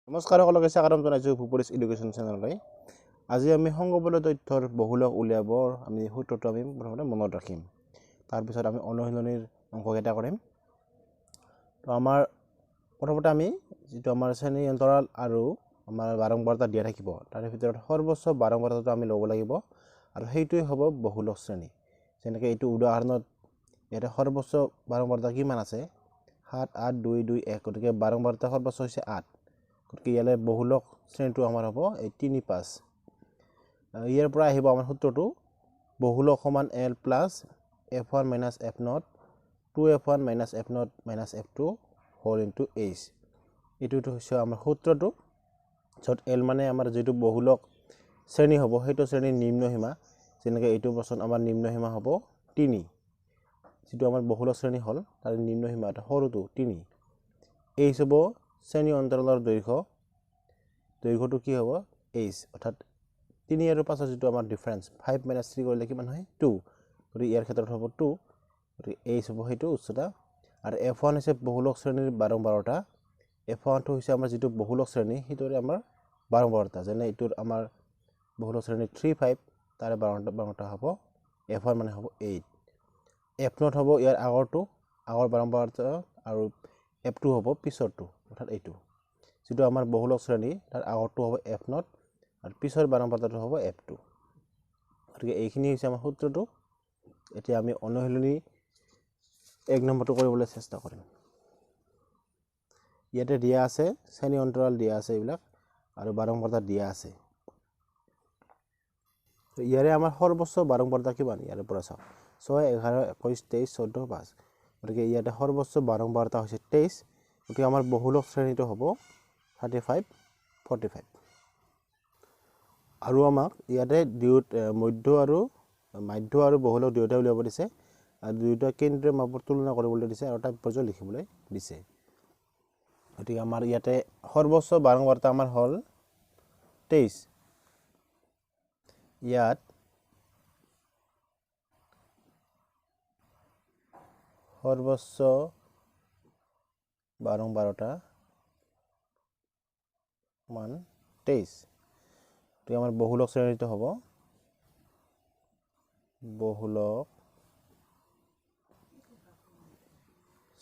নমস্কাৰ সকলোকে স্বাগতম জনাইছো ভূপতি এডুকেশ্যন চেনেললৈ। আজি আমি সংগবল তথ্যৰ বহুলক উলিয়াবৰ আমি সূত্ৰটো আমি প্ৰথমতে মনত ৰাখিম। তাৰ পিছত আমি অনুশীলনীৰ অংককেইটা কৰিম। তো আমাৰ প্ৰথমতে আমি যেটো আমাৰ শ্ৰেণী অন্তৰাল আৰু আমাৰ বাৰম্বাৰতা দিয়া থাকিব। তাৰ ভিতৰত সৰ্বোচ্চ বাৰম্বাৰতাটো আমি ল'ব লাগিব আৰু সেইটোই হ'ব বহুলক শ্ৰেণী। যেনেকৈ এইটো উদাহৰণত ইয়াতে সৰ্বোচ্চ বাৰম্বাৰতা কিমান আছে 7 8 2 2 1 গতিকে বাৰম্বাৰতা সৰ্বোচ্চ হৈছে 8। গতিকে ইয়ালে বহুলক শ্ৰেণীটো আমাৰ হ'ব 3 5। ইয়াৰ পৰা আহিব আমাৰ সূত্ৰটো বহুলক সমান L plus F1 minus F0 2F1 minus F0 minus F2 whole into H। এইটো হৈছে আমাৰ সূত্ৰটো য'ত L মানে আমাৰ যেটো বহুলক শ্ৰেণী হ'ব সেইটো শ্ৰেণীৰ নিম্ন সীমা। যেনেকৈ এইটো বচন আমাৰ নিম্ন সীমা হ'ব 3। যেটো আমাৰ বহুলক শ্ৰেণী হ'ল তাৰ নিম্ন সীমাটো সৰুটো 3। H হ'ব শ্ৰেণী অন্তৰালৰ দৈৰ্ঘ্যটো কি হ'ব H অৰ্থাৎ 3 আৰু 5 যেটো আমাৰ ডিফাৰেন্স 5 - 3 কৰিলে কিমান হয় 2। গতিকে ইয়াৰ ক্ষেত্ৰত হ'ব 2। গতিকে H হ'ব সেইটো উচ্চতা আৰু F1 হৈছে বহুলক শ্ৰেণীৰ বাৰম্বাৰতা। F1 টো হৈছে আমাৰ যেটো বহুলক শ্ৰেণী হিটোৰে আমাৰ বাৰম্বাৰতা। যেনে ইটোৰ আমাৰ বহুলক শ্ৰেণী 3 5 তাৰে বাৰম্বাৰতা হ'ব F1 মানে হ'ব 8। F0 হ'ব ইয়াৰ আগৰ বাৰম্বাৰতা আৰু F2 হ'ব পিছৰটো অৰ্থাৎ এইটো। যেটো আমাৰ বহুলক শ্ৰেণী তাৰ আগৰটো হ'ব F0 আৰু পিছৰ বাৰম্বাৰতাটো হ'ব F2। গতিকে এইখিনি হৈছে আমাৰ সূত্ৰটো। এতিয়া আমি অনুশীলনী 1 নম্বৰটো কৰিবলৈ চেষ্টা কৰিম। ইয়াতে দিয়া আছে শ্ৰেণী অন্তৰাল দিয়া আছে এইবিলাক আৰু বাৰম্বাৰতা দিয়া আছে। তো ইয়াৰে আমাৰ সৰ্বোচ্চ বাৰম্বাৰতা কিমান ইয়াৰ পৰা চাও 6 11 21 23 14 5। গতিকে ইয়াতে সৰ্বোচ্চ বাৰম্বাৰতা হৈছে 23। গতিকে আমাৰ বহুলক শ্ৰেণীটো হ'ব 35 45। আৰু আমাক ইয়াতে মধ্য আৰু বহুলক দুয়োটা উলিয়াব দিছে আৰু দুয়োটা কেন্দ্ৰীয় মাপৰ তুলনা কৰিবলৈ দিছে আৰু তাৎপৰ্য লিখিবলৈ দিছে। গতিকে আমাৰ ইয়াতে সৰ্বোচ্চ বাৰম্বাৰতা আমাৰ হ'ল 23। ইয়াত সৰ্বোচ্চ বাৰম্বাৰতা মান 23। তো আমাৰ বহুলক শ্ৰেণীটো হ'ব বহুলক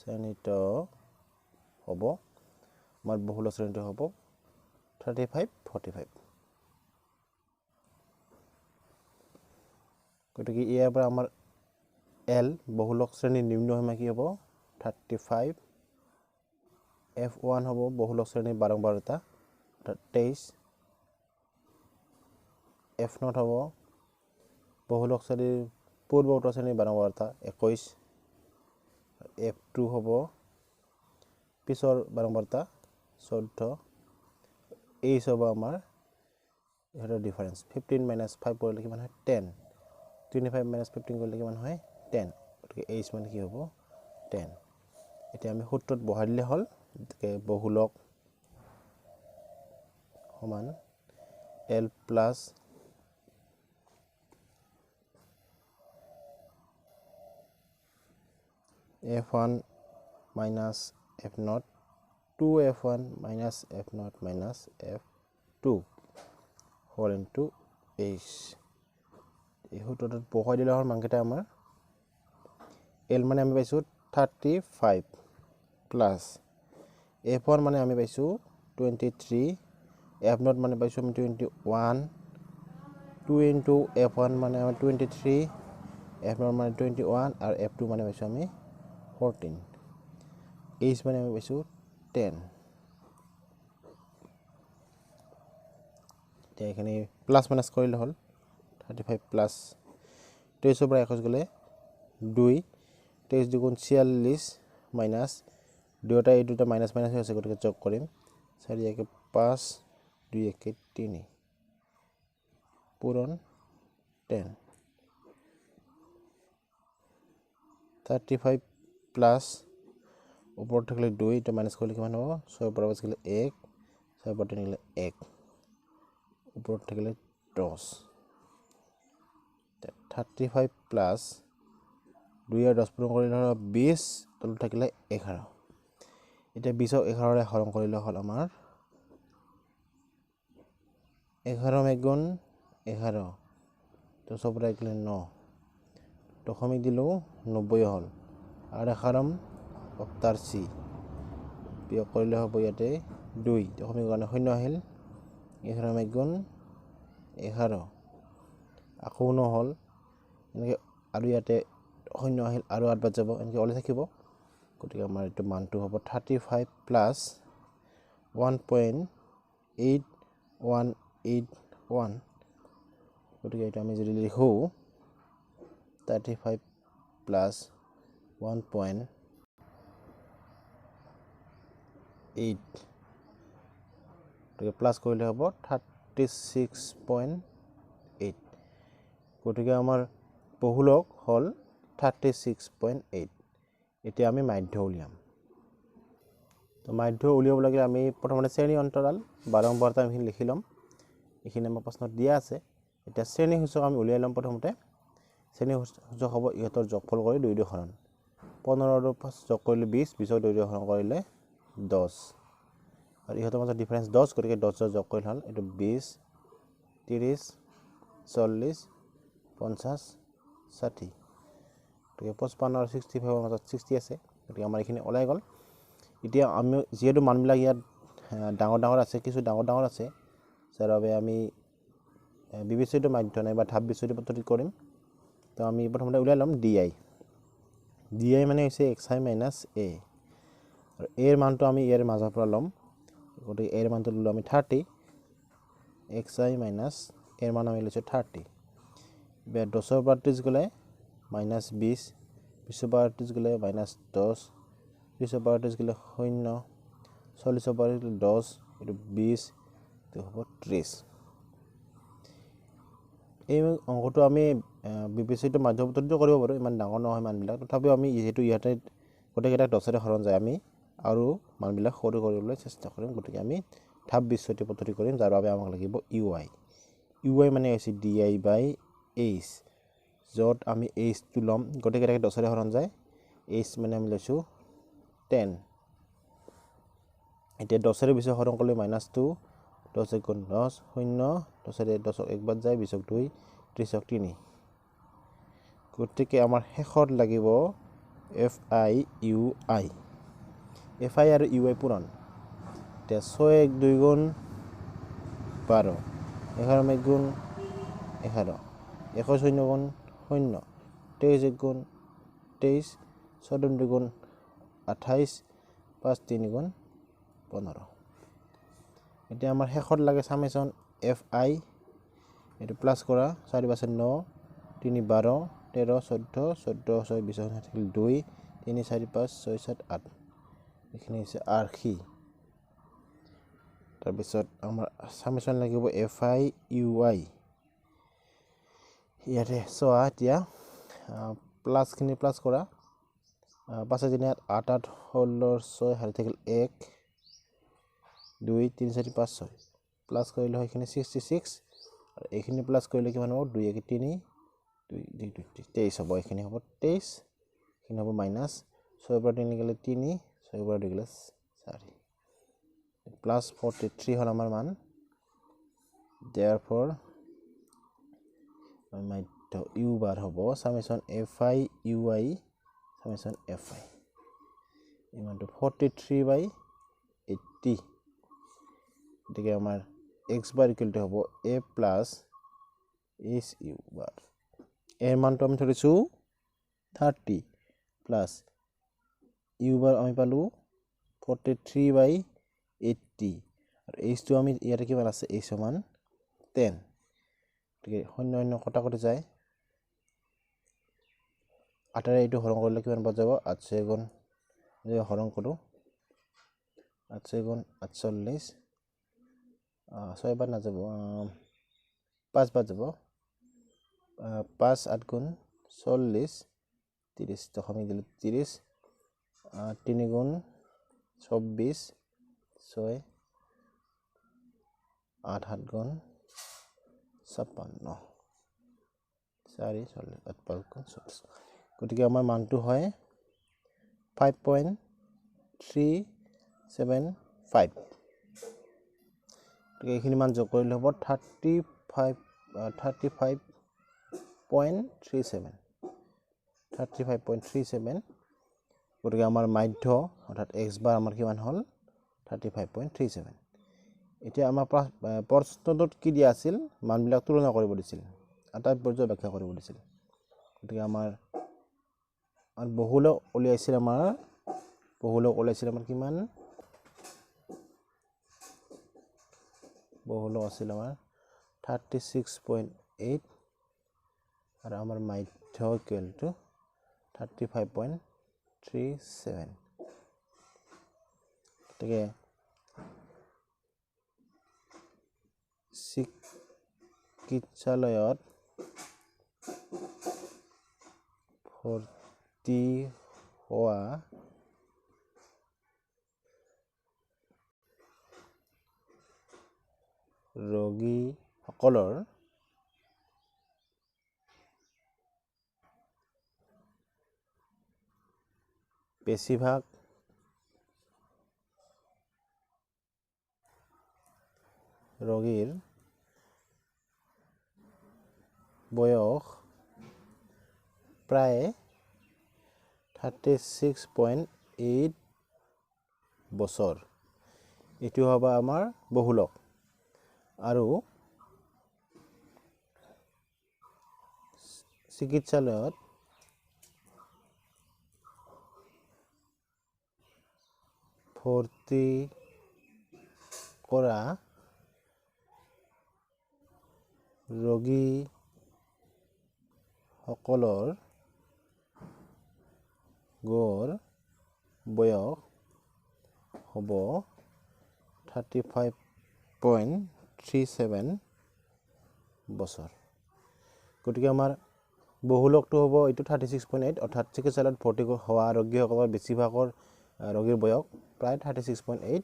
শ্ৰেণীটো হ'ব আমাৰ বহুলক শ্ৰেণীটো হ'ব 35 45। গতিকে ইয়াৰ পৰা আমাৰ L বহুলক শ্ৰেণীৰ নিম্ন সীমা কি হ'ব 35। F1 হ'ব বহুলক শ্ৰেণীৰ বাৰম্বাৰতা 23। F0 হ'ব বহুলক শ্ৰেণীৰ পূৰ্বৱৰ্তী শ্ৰেণীৰ বাৰম্বাৰতা 21। F2 হ'ব পিছৰ বাৰম্বাৰতা 14। H হ'ব আমাৰ এটা ডিফাৰেন্স 15 - 5 কৰিলে কিমান হয় 10। 25 - 15 কৰিলে কিমান হয় 10। গতিকে H মানে কি হ'ব 10। এতিয়া আমি সূত্ৰত বহাই দিলে হ'ল বহুলক সমান L plus F1 minus F0 2F1 minus F0 minus F2 whole into H। এই সূত্ৰটোত বহাই দিলে হ'ল মানকেইটা আমাৰ L মানে আমি পাইছো 35 প্লাস F1 মানে আমি পাইছো 23। F0 মানে পাইছো আমি 21। 2 into F1 মানে আমি 23 F0 মানে 21 আৰু F2 মানে পাইছো আমি 14। H মানে আমি পাইছো 10। এতিয়া এখানে প্লাস মাইনাস কৰিলে হ'ল 35 প্লাস 23 পৰা 21 গলে 2 23 দুগুণ 46 মাইনাস দুটা এই দুটা মাইনাস মাইনাস হৈ আছে গতিকে যোগ কৰিম 4 1 5 2 1 3 পূৰণ 10। 35 প্লাস ওপৰত থাকিলে 2 এটা মাইনাস কৰিলে কিমান হ'ব 6 পৰা বাদ গলে 1 6 পৰা থাকিলে 1 ওপৰত থাকিলে 10। 35 প্লাস 2 আৰু 10 পূৰণ কৰিলে 20 তলত থাকিলে 11। এটা 20ক 11ৰে হৰণ কৰিলে হ'ল আমাৰ 11 মেগুণ 11 10 পৰা গ'লে 9 দশমিক দিলোঁ 90 হ'ল আৰু 11 80 বিয়োগ কৰিলে হ'ব ইয়াতে 2 দশমিক কাৰণে 0 আহিল 11 মেগুণ 11 আকৌ 9 হ'ল এনেকৈ আৰু ইয়াতে 0 আহিল আৰু 8 বাদ যাব এনেকৈ ওলাই থাকিব গতিকে আমাৰ এইটো মানটো হ'ব 35 প্লাছ 1.8181 গতিকে এইটো আমি যদি লিখোঁ 35 প্লাছ 1.8 গতিকে প্লাছ কৰিলে হ'ব 36.8 গতিকে আমাৰ বহুলক হ'ল 36.8 এতিয়া আমি মাধ্য উলিয়াম তো মাধ্য উলিয়াব লাগে আমি প্ৰথমতে শ্ৰেণী অন্তৰাল বাৰম্বাৰতা আমি লিখি ল'ম এইখিনি আমাৰ প্ৰশ্নত দিয়া আছে এতিয়া শ্ৰেণী সূচক আমি উলিয়াই ল'ম প্ৰথমতে শ্ৰেণী সূচক হ'ব ইহঁতৰ যোগফল কৰি 2 2 হৰণ 15 আৰু 5 যোগ কৰিলে 20 20 ক 2 2 হৰণ কৰিলে 10 আৰু ইহঁতৰ মাজত ডিফাৰেন্স 10 গতিকে 10 যোগ কৰিলে হ'ল এইটো 20 30 40 50 60 গতিকে 55 আৰু 65 মাজত 60 আছে গতিকে আমাৰ এইখিনি ওলাই গ'ল এতিয়া আমি যেহেতু মানবিলাক ইয়াত ডাঙৰ ডাঙৰ আছে কিছু ডাঙৰ ডাঙৰ আছে যাৰ বাবে আমি বিবেচিত মাধ্য নাই বা ধাপ বিচ্যুতি পদ্ধতি কৰিম তো আমি প্ৰথমতে উলিয়াই ল'ম di মানে হৈছে xi মাইনাছ a আৰু a ৰ মানটো আমি ইয়াৰ মাজৰ পৰা ল'ম গতিকে a ৰ মানটো ল'লোঁ আমি 30 xi মাইনাছ a ৰ মান আমি লৈছোঁ 30 10 পৰা 30 গ'লে মাইনাছ 20 20 পৰা 30 গ'লে মাইনাছ 10 30 পৰা 30 গ'লে 0 40 পৰা 10 এইটো 20 এইটো হ'ব 30 এই অংকটো আমি বিবেচিত মাধ্য পদ্ধতিটো কৰিব পাৰোঁ ইমান ডাঙৰ নহয় মানবিলাক তথাপিও আমি যেহেতু ইয়াতে গোটেইকেইটাক 10ৰে হৰণ যায় আমি আৰু মানবিলাক সৰু কৰিবলৈ চেষ্টা কৰিম গতিকে আমি ধাপ বিচ্যুতি পদ্ধতি কৰিম যাৰ বাবে আমাক লাগিব ইউ আই মানে হৈছে di/h য'ত আমি h টো ল'ম গোটেইকেইটাকে 10ৰে হৰণ যায় h মানে আমি লৈছোঁ 10 এতিয়া 10ৰে 20 হৰণ কৰিলে -2 10 × 10 0 10ৰে 10ক একবাৰ যায় 20ক 2 30ক 3 গতিকে আমাৰ শেষত লাগিব fi আৰু ui পূৰণ এতিয়া 6 1 2 গুণ 12 11 মেগুণ 11 21 0 গুণ 0 23 1 গুণ 23 14 2 গুণ 28 5 3 গুণ 15 এতিয়া আমাৰ শেষত লাগে সামেশন fi এইটো প্লাস কৰা 4 5 9 3 12 13 14 14 6 20 থাকিল 2 3 4 5 6 7 8 এখানে আছে আরখি তাৰপিছত আমাৰ সামেশন লাগিব fi ui ইয়াতে সোয়া এতিয়া প্লাস খিনি প্লাস কৰা 5 দিনে 8 8 16 6 হাৰি থাকিল 1 2 3 4 5 6 প্লাস কৰিলে এখানে 66 আৰু এখানে প্লাস কৰিলে কিমান হ'ব 2 1 3 2 2 23 হ'ব এখানে হ'ব 23 এখানে হ'ব মাইনাস 6 পৰা 3 গেলে 3 6 পৰা 2 গেলে 4 প্লাস 43 হল আমাৰ মান therefore মাধ্য u বার হ'ব summation fi ui summation fi ইমানটো 43/80 গতিকে আমাৰ x বার ইকুয়াল টু হ'ব a প্লাস s u বার এর মানটো আমি ধৰিছো 30 প্লাস u বাৰ আমি পালো 43/80 আৰু h টো আমি ইয়াতে কিমান আছে h সমান 10 গতিকে শূন্য শূন্য কটা কটা যায় 8 ৰে এইটো হৰণ কৰিলে কিমান পাব যাব 8 গুণ যে হৰণ কৰো 8 গুণ 48 6 বাৰ না যাব 5 বাৰ যাব 5 8 গুণ 40 30 দশমিক দিলে 30 3 গুণ 24 6 8 7 গুণ 56 4 40 8 5 গুণ 40 গতিকে আমাৰ মানটো হয় 5.375 এইখিনি মান যোগ কৰিলে হ'ব 35.37 গতিকে আমাৰ মাধ্য অৰ্থাৎ x বাৰ আমাৰ কিমান হ'ল 35.37 এতিয়া আমাৰ প্ৰশ্নটোত কি দিয়া আছিল মানবিলাক তুলনা কৰিব দিছিল আটাই পৰ্যায় ব্যাখ্যা কৰিব দিছিল গতিকে আমাৰ বহুলক উলিয়াইছিল আমাৰ কিমান বহুলক আছিল আমাৰ 36.8 আৰু আমাৰ মাধ্য ইকুৱেল টু 35.37 গতিকে চিকিৎসালয়ত ভৰ্তি হোৱা ৰোগীসকলৰ বেছিভাগ ৰোগীৰ বয়স প্ৰায় 36.8 বছৰ এটো হ'ব আমাৰ বহুলক আৰু চিকিৎসালয়ত ভৰ্তি কৰা ৰোগীসকলৰ গড় বয়স হ'ব 35.37 বছৰ গতিকে আমাৰ বহুলকটো হ'ব এইটো 36.8 অৰ্থাৎ চিকিৎসালয়ত ভৰ্তি হোৱা ৰোগীসকলৰ বেছিভাগৰ ৰোগীৰ বয়স প্ৰায় 36.8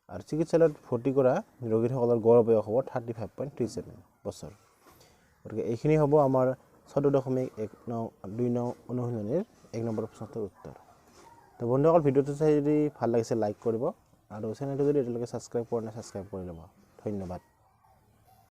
আৰু চিকিৎসালয়ত ভৰ্তি কৰা ৰোগীসকলৰ গড় বয়স হ'ব 35.37 বছৰ গতিকে এইখিনি হ'ব আমাৰ 14.1 অনুশীলনীৰ 1 নম্বৰ প্ৰশ্নটোৰ উত্তৰ তো বন্ধুসকল ভিডিঅ'টো চাই যদি ভাল লাগিছে লাইক কৰিব আৰু চেনেলটো যদি এতিয়ালৈকে ছাবস্ক্ৰাইব কৰা নাই ছাবস্ক্ৰাইব কৰি ল'ব ধন্যবাদ